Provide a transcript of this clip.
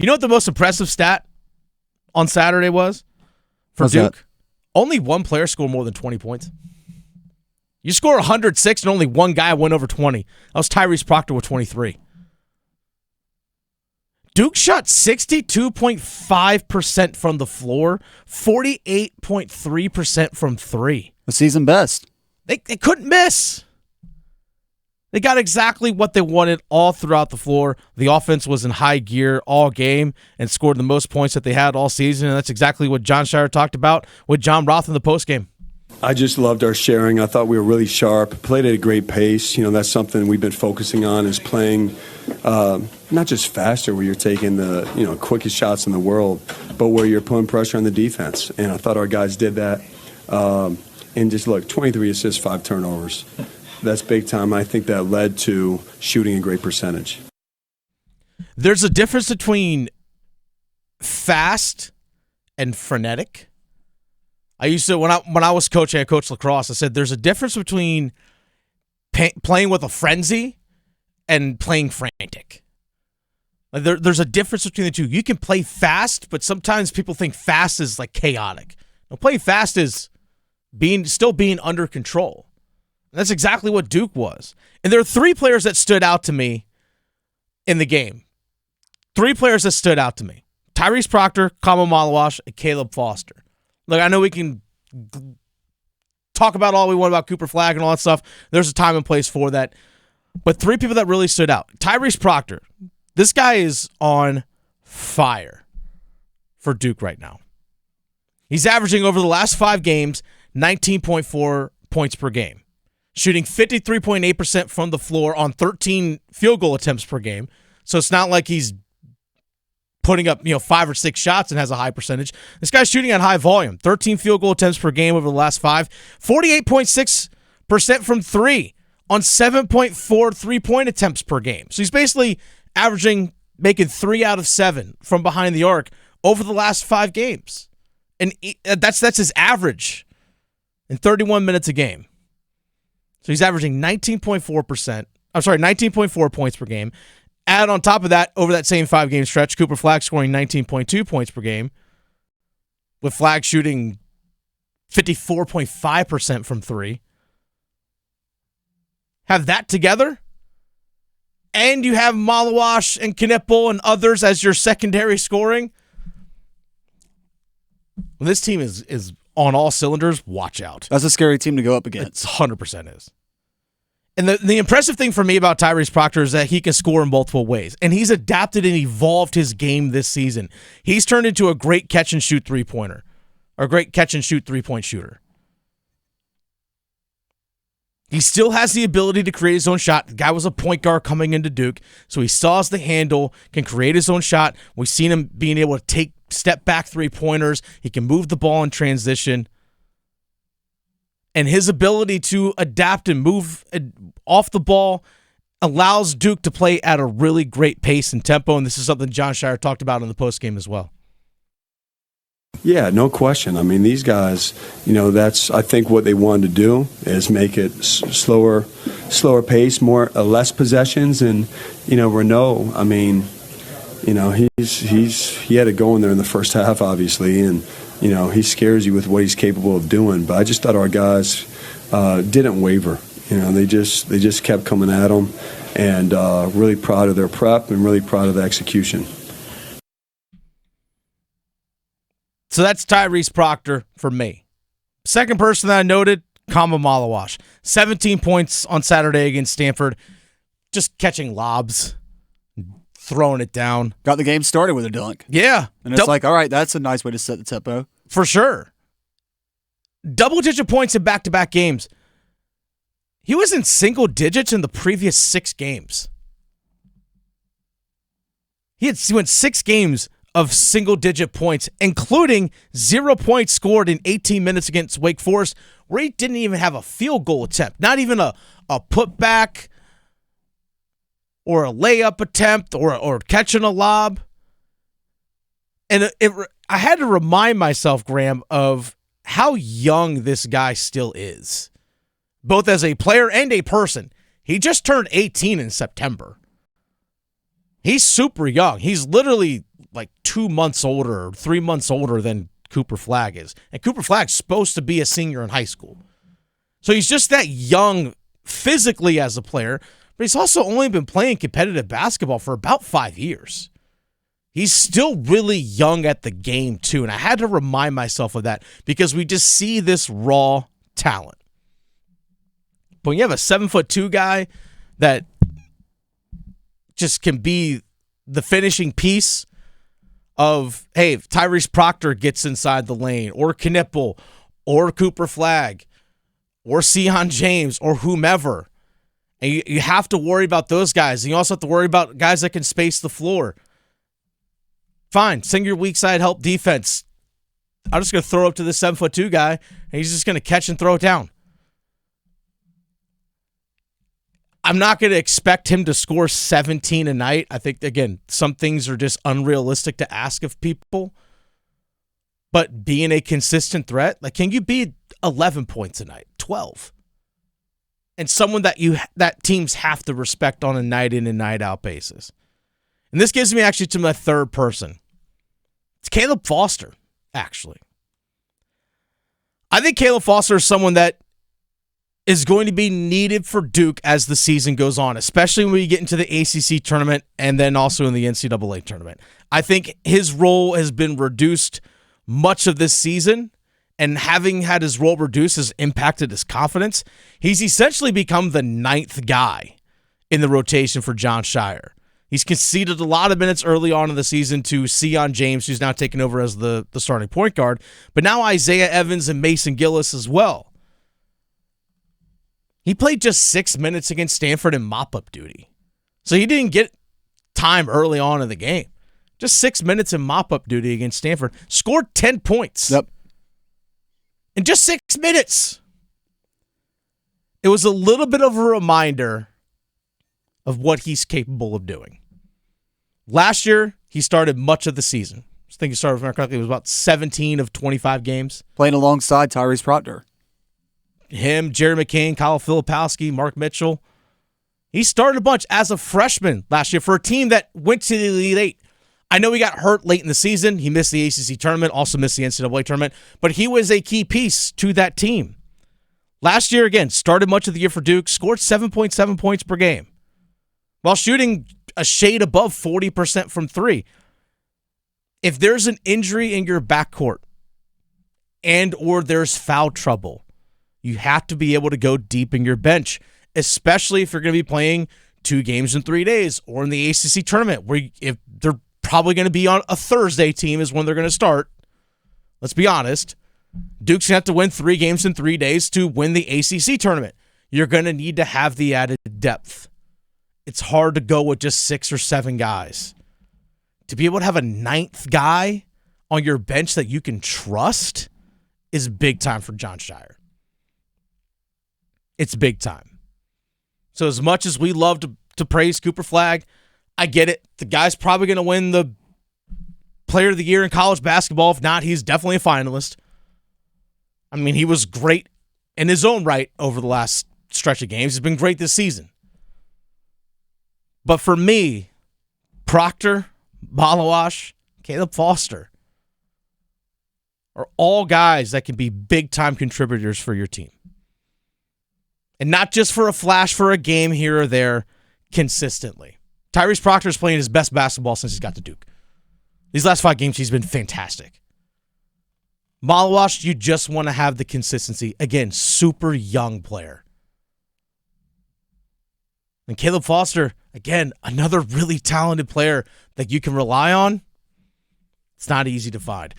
You know what the most impressive stat on Saturday was for What's Duke? that? Only one player scored more than 20 points. You score 106 and only one guy went over 20. That was Tyrese Proctor with 23. Duke shot 62.5% from the floor, 48.3% from three. The season best. They couldn't miss. They got exactly what they wanted all throughout the floor. The offense was in high gear all game and scored the most points that they had all season, and that's exactly what John Shire talked about with John Roth in the postgame. I just loved our sharing. I thought we were really sharp, played at a great pace. That's something we've been focusing on, is playing not just faster where you're taking the quickest shots in the world, but where you're putting pressure on the defense. And I thought our guys did that. And just look, 23 assists, 5 turnovers. That's big time. I think that led to shooting a great percentage. There's a difference between fast and frenetic. I used to, when I was coaching, I coached lacrosse, I said there's a difference between playing with a frenzy and playing frantic. Like there's a difference between the two. You can play fast, but sometimes people think fast is like chaotic. Now, playing fast is still being under control. And that's exactly what Duke was. And there are 3 players that stood out to me in the game. 3 players that stood out to me. Tyrese Proctor, Kama Malawash, and Caleb Foster. Look, I know we can talk about all we want about Cooper Flagg and all that stuff. There's a time and place for that. But 3 people that really stood out. Tyrese Proctor. This guy is on fire for Duke right now. He's averaging over the last 5 games 19.4 points per game. Shooting 53.8% from the floor on 13 field goal attempts per game. So it's not like he's putting up 5 or 6 shots and has a high percentage. This guy's shooting at high volume. 13 field goal attempts per game over the last 5. 48.6% from 3 on 7.4 3-point attempts per game. So he's basically making 3 out of 7 from behind the arc over the last 5 games. And that's his average in 31 minutes a game. So he's averaging 19.4 points per game. Add on top of that, over that same 5-game stretch, Cooper Flagg scoring 19.2 points per game, with Flagg shooting 54.5% from 3. Have that together, and you have Malawash and Knipple and others as your secondary scoring. When this team is on all cylinders, watch out. That's a scary team to go up against. It 100% is. And the impressive thing for me about Tyrese Proctor is that he can score in multiple ways. And he's adapted and evolved his game this season. He's turned into a great catch-and-shoot three-pointer, or a great catch-and-shoot three-point shooter. He still has the ability to create his own shot. The guy was a point guard coming into Duke, so he still has the handle, can create his own shot. We've seen him being able to take step-back three-pointers. He can move the ball in transition. And his ability to adapt and move off the ball allows Duke to play at a really great pace and tempo, and this is something John Shire talked about in the postgame as well. Yeah, no question. I mean, these guys, that's, I think, what they wanted to do is make it slower pace, less possessions. And, Renaud, I mean, he had it going there in the first half, obviously, and, he scares you with what he's capable of doing. But I just thought our guys didn't waver. They just kept coming at him, and really proud of their prep and really proud of the execution. So that's Tyrese Proctor for me. Second person that I noted, Kama Malawash. 17 points on Saturday against Stanford. Just catching lobs, throwing it down. Got the game started with a dunk. Yeah. And it's like, all right, that's a nice way to set the tempo. For sure. Double-digit points in back-to-back games. He was in single digits in the previous 6 games. He went 6 games of single-digit points, including 0 points scored in 18 minutes against Wake Forest, where he didn't even have a field goal attempt, not even a putback or a layup attempt or catching a lob. And I had to remind myself, Graham, of how young this guy still is, both as a player and a person. He just turned 18 in September. He's super young. He's literally like 2 months older or 3 months older than Cooper Flagg is. And Cooper Flagg's supposed to be a senior in high school. So he's just that young physically as a player, but he's also only been playing competitive basketball for about 5 years. He's still really young at the game, too. And I had to remind myself of that because we just see this raw talent. But when you have a 7'2" guy that just can be the finishing piece of, hey, if Tyrese Proctor gets inside the lane, or Knipple, or Cooper Flagg, or Sion James, or whomever, and you have to worry about those guys. And you also have to worry about guys that can space the floor. Fine, send your weak side help defense. I'm just going to throw up to the 7'2" guy, and he's just going to catch and throw it down. I'm not going to expect him to score 17 a night. I think, again, some things are just unrealistic to ask of people. But being a consistent threat, like, can you be 11 points a night, 12? And someone that teams have to respect on a night in and night out basis. And this gives me actually to my third person. It's Caleb Foster, actually. I think Caleb Foster is someone that is going to be needed for Duke as the season goes on, especially when we get into the ACC tournament and then also in the NCAA tournament. I think his role has been reduced much of this season, and having had his role reduced has impacted his confidence. He's essentially become the 9th guy in the rotation for John Shire. He's conceded a lot of minutes early on in the season to Sion James, who's now taken over as the starting point guard, but now Isaiah Evans and Mason Gillis as well. He played just 6 minutes against Stanford in mop-up duty. So he didn't get time early on in the game. Just 6 minutes in mop-up duty against Stanford. Scored 10 points. Yep. In just 6 minutes. It was a little bit of a reminder of what he's capable of doing. Last year, he started much of the season. I think he started, if I remember correctly, it was about 17 of 25 games. Playing alongside Tyrese Proctor. Him, Jerry McCain, Kyle Filipowski, Mark Mitchell. He started a bunch as a freshman last year for a team that went to the Elite Eight. I know he got hurt late in the season. He missed the ACC tournament, also missed the NCAA tournament, but he was a key piece to that team. Last year, again, started much of the year for Duke, scored 7.7 points per game while shooting a shade above 40% from three. If there's an injury in your backcourt and or there's foul trouble, you have to be able to go deep in your bench, especially if you're going to be playing 2 games in 3 days, or in the ACC tournament, where if they're probably going to be on a Thursday team is when they're going to start. Let's be honest. Duke's going to have to win 3 games in 3 days to win the ACC tournament. You're going to need to have the added depth. It's hard to go with just 6 or 7 guys. To be able to have a 9th guy on your bench that you can trust is big time for John Shire. It's big time. So as much as we love to praise Cooper Flagg, I get it. The guy's probably going to win the Player of the Year in college basketball. If not, he's definitely a finalist. I mean, he was great in his own right over the last stretch of games. He's been great this season. But for me, Proctor, Malawash, Caleb Foster are all guys that can be big-time contributors for your team. And not just for a flash for a game here or there, consistently. Tyrese Proctor is playing his best basketball since he's got to Duke. These last 5 games, he's been fantastic. Malawash, you just want to have the consistency. Again, super young player. And Caleb Foster, again, another really talented player that you can rely on. It's not easy to find.